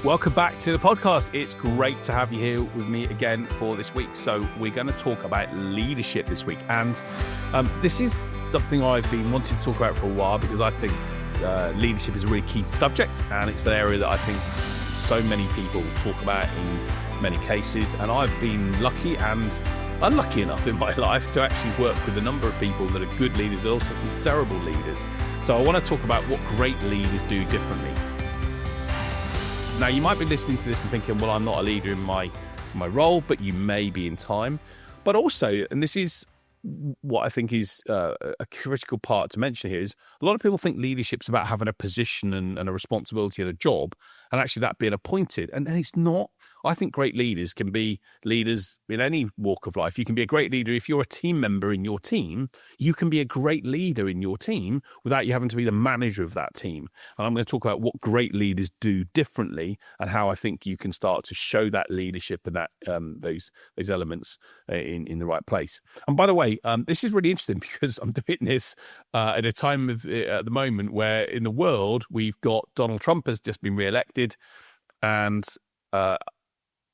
Welcome back to the podcast. It's great to have you here with me again for this week. So we're going to talk about leadership this week. And this is something I've been wanting to talk about for a while because I think leadership is a really key subject. And it's an area that I think so many people talk about in many cases. And I've been lucky and unlucky enough in my life to actually work with a number of people that are good leaders and also some terrible leaders. So I want to talk about what great leaders do differently. Now, you might be listening to this and thinking, well, I'm not a leader in my role, but you may be in time. But also, and this is what I think is a critical part to mention here, is a lot of people think leadership's about having a position and a responsibility and a job, and actually that being appointed. And it's not. I think great leaders can be leaders in any walk of life. You can be a great leader if you're a team member in your team. You can be a great leader in your team without you having to be the manager of that team. And I'm going to talk about what great leaders do differently and how I think you can start to show that leadership and that those elements in the right place. And by the way, this is really interesting because I'm doing this at a time at the moment where in the world we've got Donald Trump has just been re-elected, and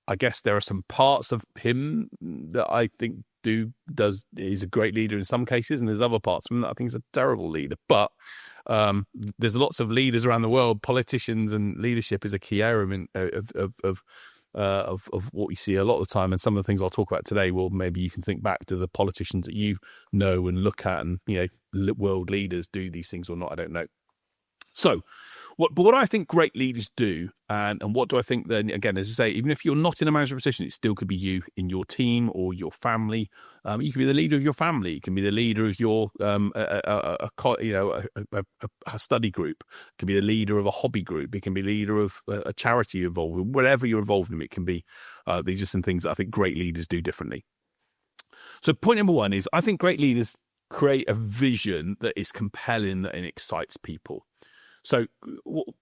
I guess there are some parts of him that I think he's a great leader in some cases, and there's other parts of him that I think is a terrible leader. But there's lots of leaders around the world. Politicians and leadership is a key area of what we see a lot of the time. And some of the things I'll talk about today, well, maybe you can think back to the politicians that you know and look at, and world leaders do these things or not. I don't know. So, what I think great leaders do, and what do I think then, again, as I say, even if you're not in a management position, it still could be you in your team or your family. You can be the leader of your family. You can be the leader of your a study group. It can be the leader of a hobby group. It can be the leader of a charity you're involved in. Whatever you're involved in, it can be. These are some things that I think great leaders do differently. So point number one is I think great leaders create a vision that is compelling and excites people. So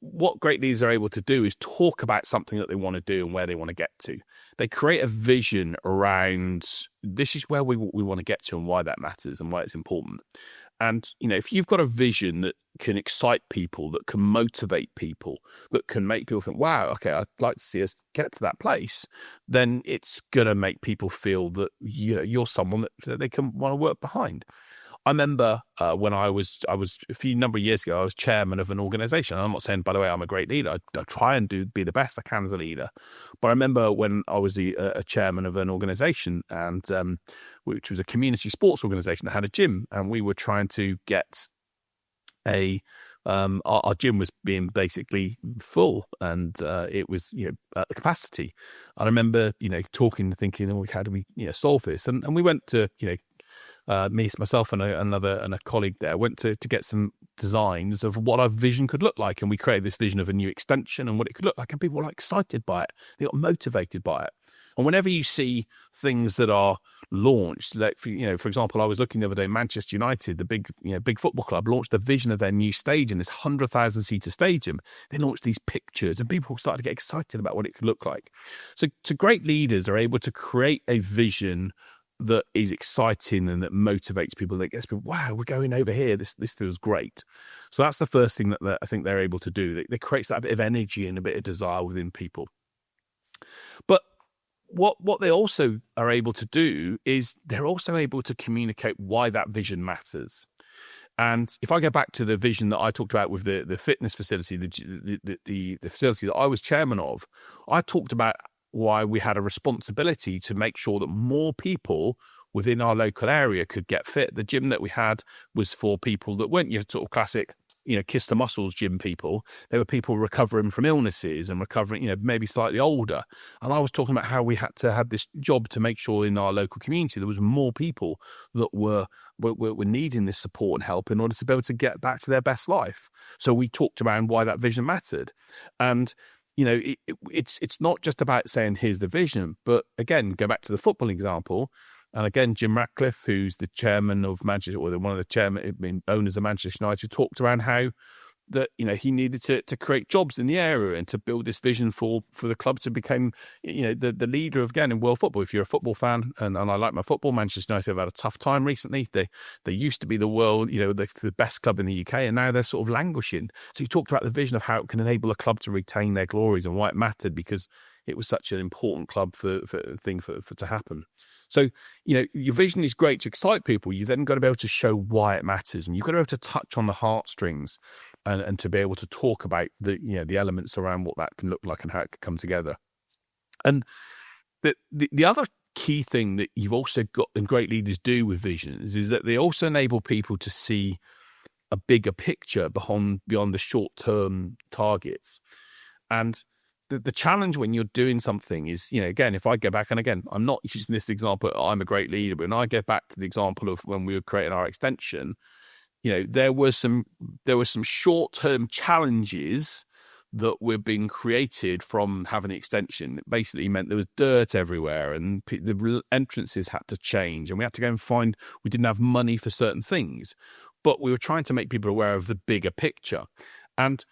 what great leaders are able to do is talk about something that they want to do and where they want to get to. They create a vision around this is where we want to get to and why that matters and why it's important. And, if you've got a vision that can excite people, that can motivate people, that can make people think, wow, okay, I'd like to see us get to that place, then it's going to make people feel that you're someone that they can want to work behind. I remember when I was a number of years ago, I was chairman of an organisation. I'm not saying, by the way, I'm a great leader. I try and be the best I can as a leader. But I remember when I was a chairman of an organisation, and which was a community sports organisation that had a gym, and we were trying to get our gym was being basically full, and it was at the capacity. I remember talking and thinking, oh, how do we solve this? And we went to myself and a colleague there went to get some designs of what our vision could look like, and we created this vision of a new extension and what it could look like, and people were excited by it. They got motivated by it. And whenever you see things that are launched, like for example, I was looking the other day, Manchester United, the big football club, launched the vision of their new stadium, this 100,000-seater stadium. They launched these pictures, and people started to get excited about what it could look like. So great leaders are able to create a vision that is exciting and that motivates people, that gets people, wow, we're going over here. This feels great. So that's the first thing that I think they're able to do. They create that bit of energy and a bit of desire within people. But what they also are able to do is they're also able to communicate why that vision matters. And if I go back to the vision that I talked about with the fitness facility, the facility that I was chairman of, I talked about why we had a responsibility to make sure that more people within our local area could get fit. The gym that we had was for people that weren't your sort of classic, kiss the muscles gym people. They were people recovering from illnesses and recovering, maybe slightly older. And I was talking about how we had to have this job to make sure in our local community there was more people that were needing this support and help in order to be able to get back to their best life. So we talked about why that vision mattered. And it's not just about saying, here's the vision, but again, go back to the football example. And again, Jim Ratcliffe, who's the chairman of Manchester, or one of the owners of Manchester United, talked around how that, he needed to create jobs in the area and to build this vision for the club to become, the leader of, again, in world football. If you're a football fan, and I like my football, Manchester United have had a tough time recently. They used to be the world, the best club in the UK, and now they're sort of languishing. So you talked about the vision of how it can enable a club to retain their glories and why it mattered, because it was such an important club for to happen. So, your vision is great to excite people. You then got to be able to show why it matters, and you've got to be able to touch on the heartstrings and to be able to talk about the elements around what that can look like and how it can come together. And the other key thing that you've also got and great leaders do with visions is that they also enable people to see a bigger picture beyond the short-term targets. And the challenge when you're doing something is, again, if I go back, and again, I'm not using this example, I'm a great leader, but when I get back to the example of when we were creating our extension, there were some short-term challenges that were being created from having the extension. It basically meant there was dirt everywhere, and the entrances had to change, and we had to go and we didn't have money for certain things, but we were trying to make people aware of the bigger picture. And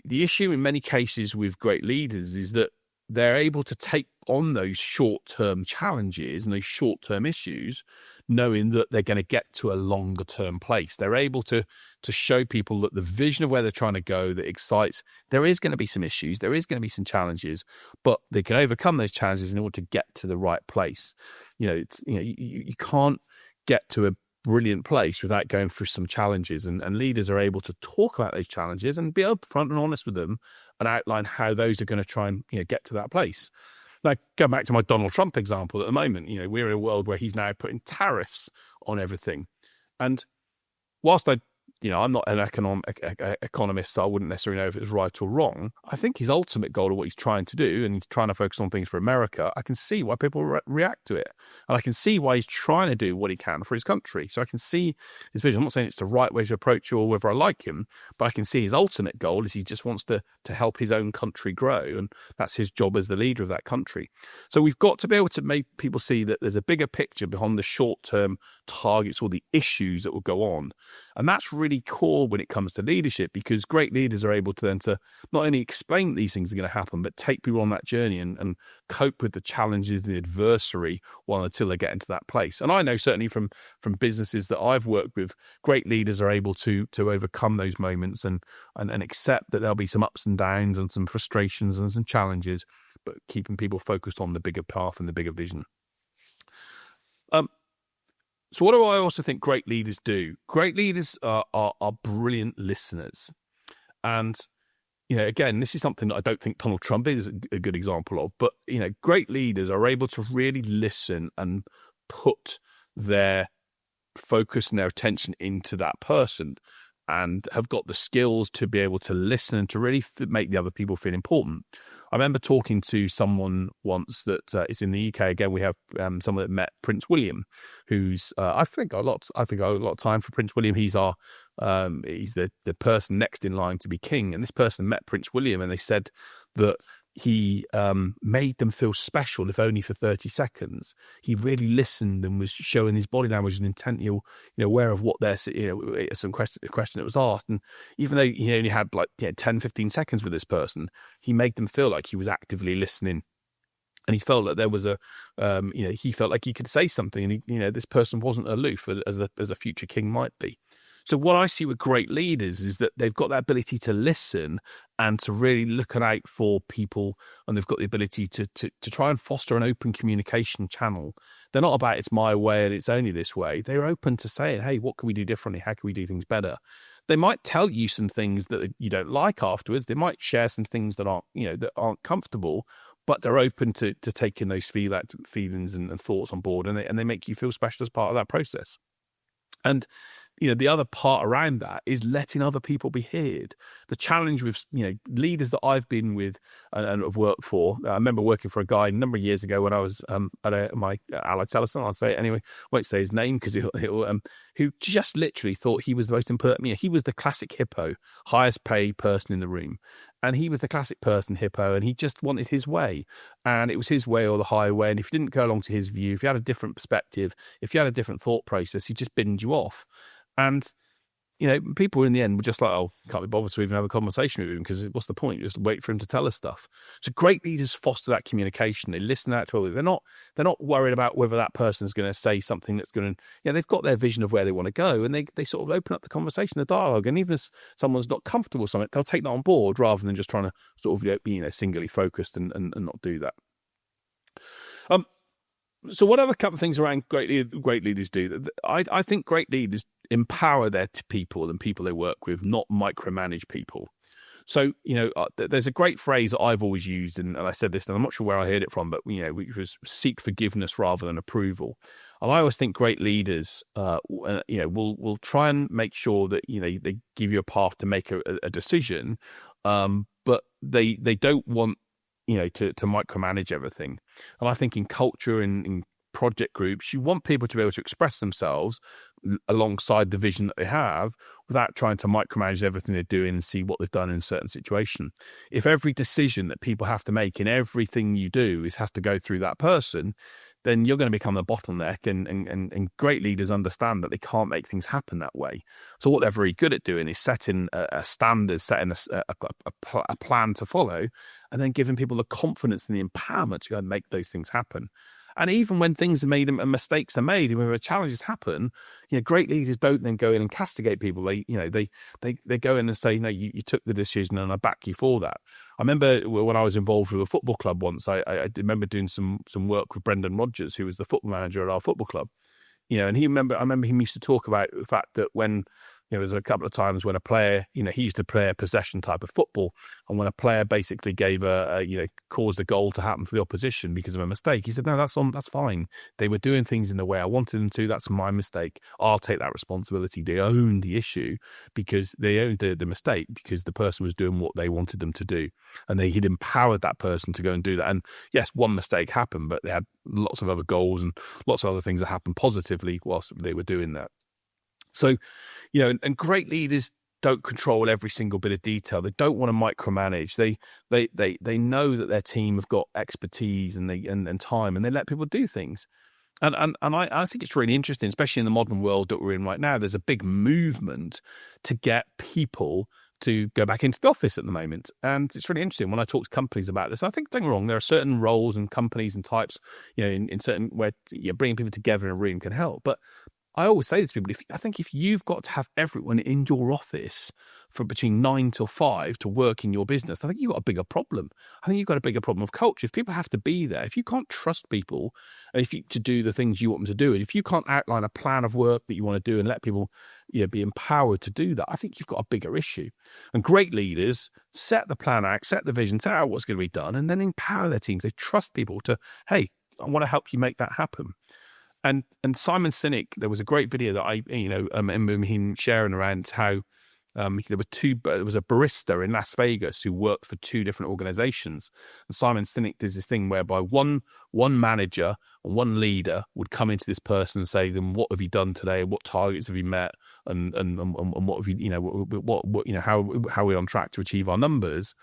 the issue in many cases with great leaders is that they're able to take on those short-term challenges and those short-term issues, knowing that they're going to get to a longer-term place. They're able to show people that the vision of where they're trying to go that excites. There is going to be some issues, there is going to be some challenges, but they can overcome those challenges in order to get to the right place. You can't get to a brilliant place without going through some challenges, and leaders are able to talk about those challenges and be upfront and honest with them and outline how those are going to try and get to that place. Now, going back to my Donald Trump example, at the moment, we're in a world where he's now putting tariffs on everything, and whilst I'm not an economist, so I wouldn't necessarily know if it's right or wrong. I think his ultimate goal of what he's trying to do, and he's trying to focus on things for America, I can see why people react to it. And I can see why he's trying to do what he can for his country. So I can see his vision. I'm not saying it's the right way to approach it or whether I like him, but I can see his ultimate goal is he just wants to help his own country grow. And that's his job as the leader of that country. So we've got to be able to make people see that there's a bigger picture behind the short-term targets or the issues that will go on. And that's really core when it comes to leadership, because great leaders are able to then to not only explain these things are going to happen, but take people on that journey and cope with the challenges, the adversary, until they get into that place. And I know certainly from businesses that I've worked with, great leaders are able to overcome those moments and accept that there'll be some ups and downs and some frustrations and some challenges, but keeping people focused on the bigger path and the bigger vision. So what do I also think great leaders do? Great leaders are brilliant listeners. And, again, this is something that I don't think Donald Trump is a good example of, but, great leaders are able to really listen and put their focus and their attention into that person and have got the skills to be able to listen and to really make the other people feel important. I remember talking to someone once that is in the UK. Again, we have someone that met Prince William, who's I think a lot of time for Prince William. He's he's the person next in line to be king. And this person met Prince William, and they said that he made them feel special, if only for 30 seconds. He really listened and was showing his body language and intently, aware of what they're, some question that was asked. And even though he only had 10, 15 seconds with this person, he made them feel like he was actively listening. And he felt that there was he felt like he could say something, and this person wasn't aloof as a future king might be. So what I see with great leaders is that they've got that ability to listen and to really look out for people, and they've got the ability to try and foster an open communication channel. They're not about it's my way and it's only this way. They're open to saying, hey, what can we do differently? How can we do things better? They might tell you some things that you don't like afterwards. They might share some things that aren't comfortable, but they're open to taking those feelings and thoughts on board, and they make you feel special as part of that process. And the other part around that is letting other people be heard. The challenge with, leaders that I've been with and have worked for, I remember working for a guy a number of years ago when I was at my Allied Teleson, I'll say it anyway, won't say his name because who just literally thought he was the most important, he was the classic hippo, highest paid person in the room. And he was the classic person, hippo, and he just wanted his way. And it was his way or the highway. And if you didn't go along to his view, if you had a different perspective, if you had a different thought process, he just binned you off. And people in the end were just like, oh, can't be bothered to even have a conversation with him because what's the point? You just wait for him to tell us stuff. So great leaders foster that communication. They listen out to others. They're not worried about whether that person is going to say something that's going to, they've got their vision of where they want to go, and they sort of open up the conversation, the dialogue. And even if someone's not comfortable with something, they'll take that on board rather than just trying to sort of be singularly focused and not do that. So what other couple of things around great leaders do? I think great leaders empower their people and people they work with, not micromanage people. So, there's a great phrase that I've always used, and I said this, and I'm not sure where I heard it from, but, which was seek forgiveness rather than approval. And I always think great leaders, will try and make sure that, they give you a path to make a decision, but they don't want to micromanage everything. And I think in culture and in project groups, you want people to be able to express themselves alongside the vision that they have without trying to micromanage everything they're doing and see what they've done in a certain situation. If every decision that people have to make in everything you do has to go through that person, then you're going to become a bottleneck, and great leaders understand that they can't make things happen that way. So what they're very good at doing is setting a standard, setting a plan to follow, and then giving people the confidence and the empowerment to go and make those things happen. And even when things are made and mistakes are made, and when challenges happen, great leaders don't then go in and castigate people. They go in and say, no, you took the decision and I back you for that. I remember when I was involved with a football club once, I remember doing some work with Brendan Rodgers, who was the football manager at our football club. And I remember him used to talk about the fact that when, there was a couple of times when a player, he used to play a possession type of football. And when a player basically gave caused a goal to happen for the opposition because of a mistake, he said, no, that's fine. They were doing things in the way I wanted them to. That's my mistake. I'll take that responsibility. They owned the issue because they owned the mistake because the person was doing what they wanted them to do. And he'd empowered that person to go and do that. And yes, one mistake happened, but they had lots of other goals and lots of other things that happened positively whilst they were doing that. So, and great leaders don't control every single bit of detail. They don't want to micromanage. They know that their team have got expertise and time, and they let people do things. And I think it's really interesting, especially in the modern world that we're in right now. There's a big movement to get people to go back into the office at the moment. And it's really interesting when I talk to companies about this. I think, don't get me wrong, there are certain roles and companies and types, in certain where bringing people together in a room can help. But I always say this to people, I think if you've got to have everyone in your office from between 9 till 5 to work in your business, I think you've got a bigger problem. I think you've got a bigger problem of culture. If people have to be there, if you can't trust people to do the things you want them to do, and if you can't outline a plan of work that you want to do and let people be empowered to do that, I think you've got a bigger issue. And great leaders set the plan out, set the vision, set out what's going to be done, and then empower their teams. They trust people to, hey, I want to help you make that happen. And Simon Sinek, there was a great video that I remember him sharing around how there was a barista in Las Vegas who worked for two different organizations. And Simon Sinek does this thing whereby one manager and one leader would come into this person and say to them, what have you done today? What targets have you met? And what have you, how are we on track to achieve our numbers?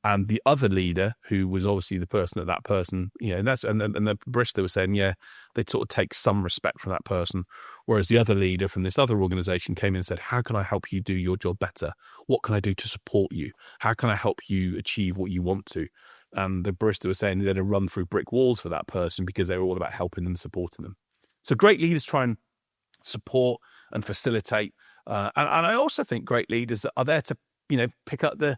And the other leader, who was obviously the person that person, and the barista was saying, they'd sort of take some respect from that person. Whereas the other leader from this other organization came in and said, how can I help you do your job better? What can I do to support you? How can I help you achieve what you want to? And the barista was saying they'd run through brick walls for that person because they were all about helping them, supporting them. So great leaders try and support and facilitate. And I also think great leaders are there to, pick up the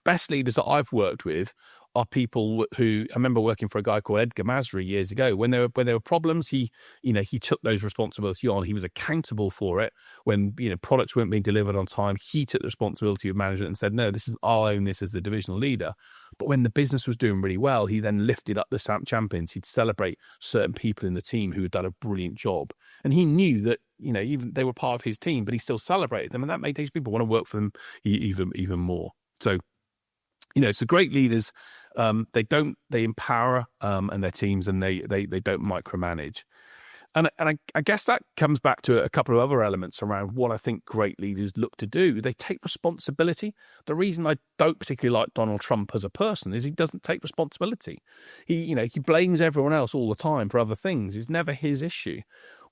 best leaders that I've worked with are people who, I remember working for a guy called Edgar Masri years ago. When there were problems, he took those responsibilities on. He was accountable for it. When products weren't being delivered on time, he took the responsibility of management and said, no, I'll own this as the divisional leader. But when the business was doing really well, he then lifted up the champions. He'd celebrate certain people in the team who had done a brilliant job. And he knew that, even they were part of his team, but he still celebrated them. And that made these people want to work for them even more. So, so great leaders, they empower and their teams, and they don't micromanage. And I guess that comes back to a couple of other elements around what I think great leaders look to do. They take responsibility. The reason I don't particularly like Donald Trump as a person is he doesn't take responsibility. He blames everyone else all the time for other things. It's never his issue.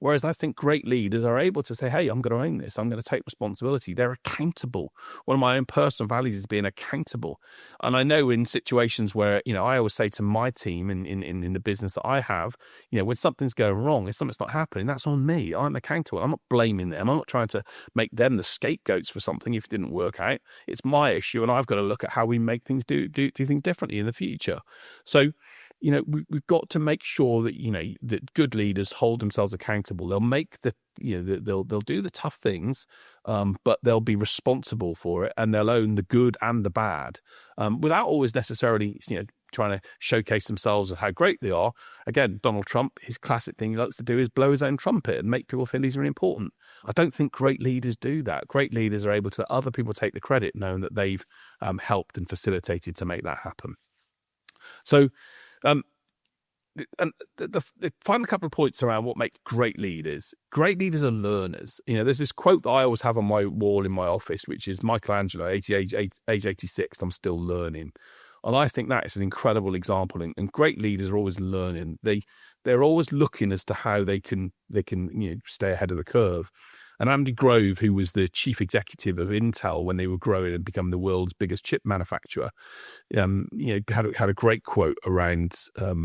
Whereas I think great leaders are able to say, hey, I'm going to own this. I'm going to take responsibility. They're accountable. One of my own personal values is being accountable. And I know in situations where, I always say to my team in the business that I have, when something's going wrong, if something's not happening, that's on me. I'm accountable. I'm not blaming them. I'm not trying to make them the scapegoats for something if it didn't work out. It's my issue, and I've got to look at how we make things do things differently in the future. So, we've got to make sure that, that good leaders hold themselves accountable. They'll make they'll do the tough things, but they'll be responsible for it, and they'll own the good and the bad, without always necessarily, trying to showcase themselves of how great they are. Again, Donald Trump, his classic thing he likes to do is blow his own trumpet and make people feel he's really important. I don't think great leaders do that. Great leaders are able to let other people take the credit, knowing that they've helped and facilitated to make that happen. So, and the final couple of points around what makes great leaders. Great leaders are learners. There's this quote that I always have on my wall in my office, which is Michelangelo, age 86, I'm still learning. And I think that is an incredible example. And great leaders are always learning. They're always looking as to how they can stay ahead of the curve. And Andy Grove, who was the chief executive of Intel when they were growing and becoming the world's biggest chip manufacturer, had a great quote around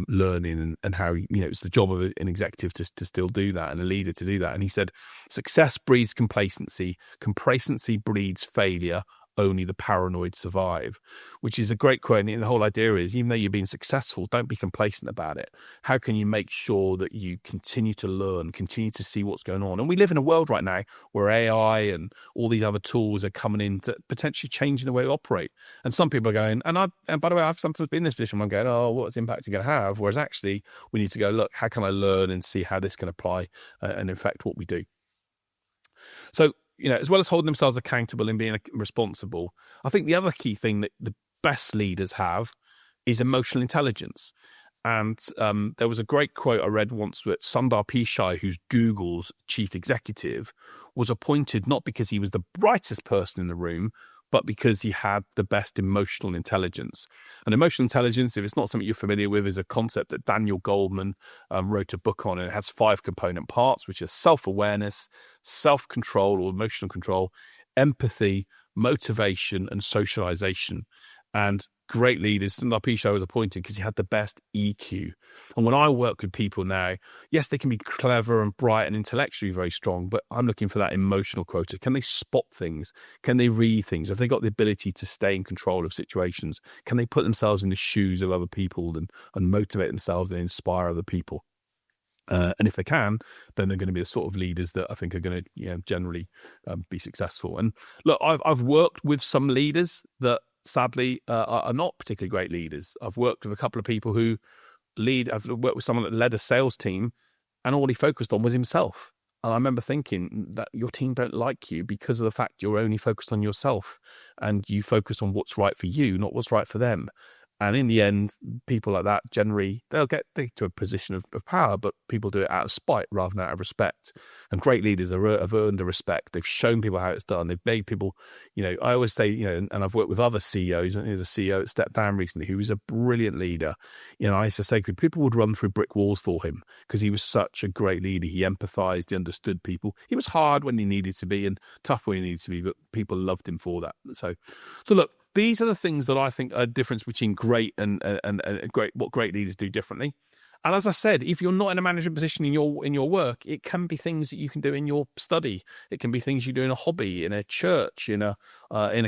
learning and how it's the job of an executive to still do that, and a leader to do that. And he said, "Success breeds complacency. Complacency breeds failure. Only the paranoid survive," which is a great quote. And the whole idea is, even though you're being successful, don't be complacent about it. How can you make sure that you continue to learn, continue to see what's going on? And we live in a world right now where AI and all these other tools are coming in to potentially changing the way we operate. And some people are going, and by the way, I've sometimes been in this position where I'm going, oh, what's impact it going to have? Whereas actually we need to go, look, how can I learn and see how this can apply and affect what we do? So, as well as holding themselves accountable and being responsible, I think the other key thing that the best leaders have is emotional intelligence. And there was a great quote I read once that Sundar Pichai, who's Google's chief executive, was appointed not because he was the brightest person in the room, but because he had the best emotional intelligence. And emotional intelligence, if it's not something you're familiar with, is a concept that Daniel Goleman wrote a book on, and it has 5 component parts, which are self-awareness, self-control or emotional control, empathy, motivation, and socialization. And great leaders, Sundar Pichai was appointed because he had the best EQ. And when I work with people now, yes, they can be clever and bright and intellectually very strong, but I'm looking for that emotional quota. Can they spot things? Can they read things? Have they got the ability to stay in control of situations? Can they put themselves in the shoes of other people and motivate themselves and inspire other people? And if they can, then they're going to be the sort of leaders that I think are going to generally be successful. And look, I've worked with some leaders that sadly are not particularly great leaders. I've worked with a couple of people who I've worked with someone that led a sales team, and all he focused on was himself. And I remember thinking that your team don't like you because of the fact you're only focused on yourself, and you focus on what's right for you, not what's right for them. And in the end, people like that generally, they'll get to a position of power, but people do it out of spite rather than out of respect. And great leaders have earned the respect. They've shown people how it's done. They've made people, I always say, and I've worked with other CEOs, and there's a CEO that stepped down recently who was a brilliant leader. I used to say people would run through brick walls for him because he was such a great leader. He empathized, he understood people. He was hard when he needed to be and tough when he needed to be, but people loved him for that. So look, these are the things that I think are the difference between great and great, what great leaders do differently. And as I said, if you're not in a management position in your work, it can be things that you can do in your study. It can be things you do in a hobby, in a church, in a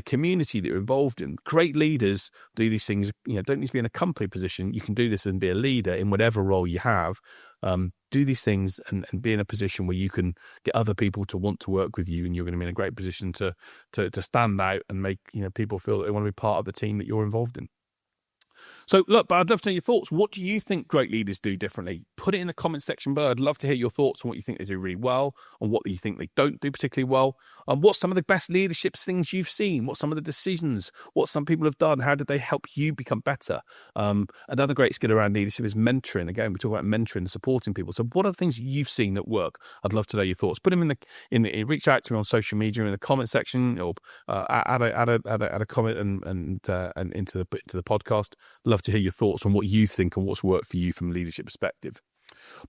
community that you're involved in. Great leaders do these things. Don't need to be in a company position. You can do this and be a leader in whatever role you have. Do these things and be in a position where you can get other people to want to work with you, and you're going to be in a great position to stand out and make people feel that they want to be part of the team that you're involved in. So look, but I'd love to know your thoughts. What do you think great leaders do differently? Put it in the comments section below. I'd love to hear your thoughts on what you think they do really well, and what you think they don't do particularly well. What's some of the best leadership things you've seen? What's some of the decisions? What some people have done? How did they help you become better? Another great skill around leadership is mentoring. Again, we talk about mentoring and supporting people. So what are the things you've seen that work? I'd love to know your thoughts. Put them reach out to me on social media in the comment section, or add a comment and into the podcast. Love to hear your thoughts on what you think and what's worked for you from a leadership perspective.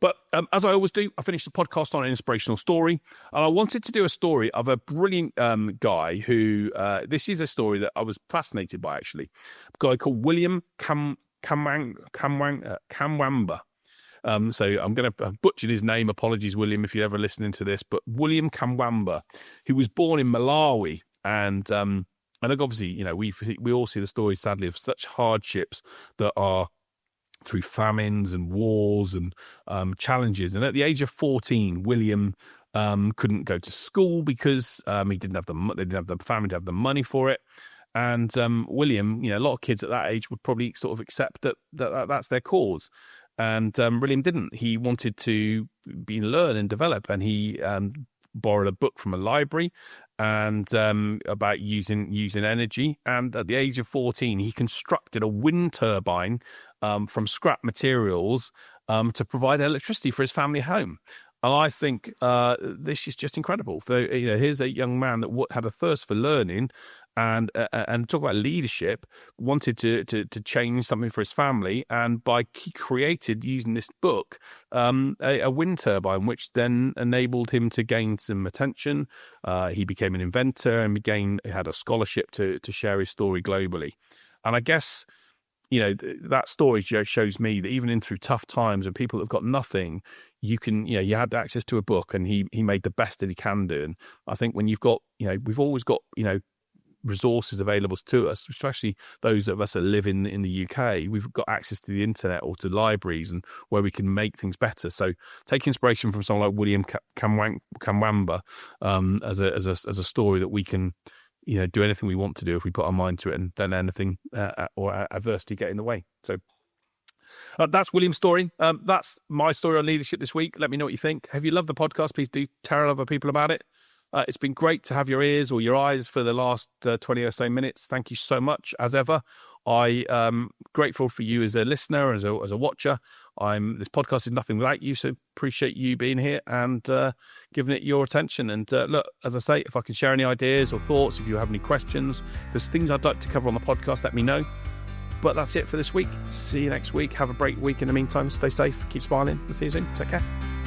But as I always do, I finish the podcast on an inspirational story. And I wanted to do a story of a brilliant guy who, this is a story that I was fascinated by, actually. A guy called William Kamkwamba. So I'm going to butcher his name. Apologies, William, if you're ever listening to this. But William Kamkwamba, who was born in Malawi. And look, obviously, we all see the stories, sadly, of such hardships that are through famines and wars and challenges. And at the age of 14, William couldn't go to school because he didn't have the family to have the money for it. And William, a lot of kids at that age would probably sort of accept that's their cause. And William didn't. He wanted to learn and develop, and he borrowed a book from a library and about using energy. And at the age of 14, he constructed a wind turbine from scrap materials to provide electricity for his family home. And I think this is just incredible. So, here's a young man that had a thirst for learning and talk about leadership, wanted to change something for his family. And he created, using this book, a wind turbine, which then enabled him to gain some attention. He became an inventor and had a scholarship to share his story globally. And I guess, that story shows me that even through tough times and people that have got nothing, you had access to a book, and he made the best that he can do. And I think when you've got, we've always got, resources available to us, especially those of us that live in the UK, we've got access to the internet or to libraries and where we can make things better. So take inspiration from someone like William Kamkwamba as a story that we can, do anything we want to do if we put our mind to it, and don't let anything or adversity get in the way. So that's William's story. That's my story on leadership this week. Let me know what you think. Have you loved the podcast? Please do tell other people about it. It's been great to have your ears or your eyes for the last 20 or so minutes. Thank you so much, as ever. I am grateful for you as a listener, as a watcher. This podcast is nothing without you, so appreciate you being here and giving it your attention. And look, as I say, if I can share any ideas or thoughts, if you have any questions, if there's things I'd like to cover on the podcast, let me know. But that's it for this week. See you next week. Have a great week in the meantime. Stay safe. Keep smiling. We'll see you soon. Take care.